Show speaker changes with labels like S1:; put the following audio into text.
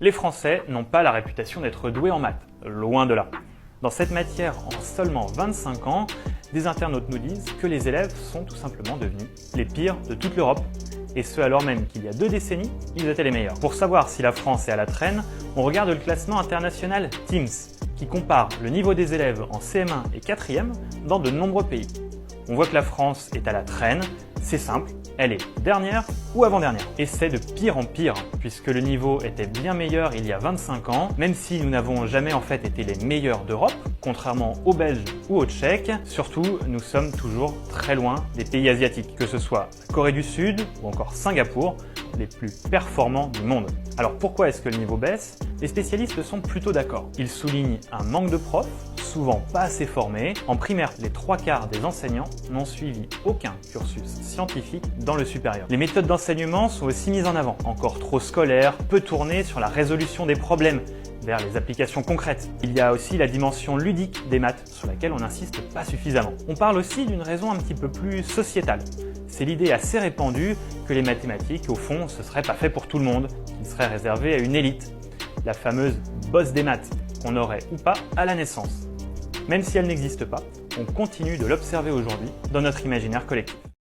S1: Les Français n'ont pas la réputation d'être doués en maths, loin de là. Dans cette matière, en seulement 25 ans, des internautes nous disent que les élèves sont tout simplement devenus les pires de toute l'Europe. Et ce alors même qu'il y a 2 décennies, ils étaient les meilleurs. Pour savoir si la France est à la traîne, on regarde le classement international TIMSS, qui compare le niveau des élèves en CM1 et 4e dans de nombreux pays. On voit que la France est à la traîne, c'est simple, elle est dernière ou avant-dernière. Et c'est de pire en pire, puisque le niveau était bien meilleur il y a 25 ans, même si nous n'avons jamais en fait été les meilleurs d'Europe, contrairement aux Belges ou aux Tchèques. Surtout, nous sommes toujours très loin des pays asiatiques, que ce soit la Corée du Sud ou encore Singapour, les plus performants du monde. Alors pourquoi est-ce que le niveau baisse? Les spécialistes sont plutôt d'accord. Ils soulignent un manque de profs, souvent pas assez formés. En primaire, les 3/4 des enseignants n'ont suivi aucun cursus scientifique dans le supérieur. Les méthodes d'enseignement sont aussi mises en avant, encore trop scolaires, peu tournées sur la résolution des problèmes, vers les applications concrètes. Il y a aussi la dimension ludique des maths, sur laquelle on n'insiste pas suffisamment. On parle aussi d'une raison un petit peu plus sociétale. C'est l'idée assez répandue que les mathématiques, au fond, ce serait pas fait pour tout le monde, qu'il serait réservé à une élite. La fameuse bosse des maths, qu'on aurait ou pas à la naissance. Même si elle n'existe pas, on continue de l'observer aujourd'hui dans notre imaginaire collectif.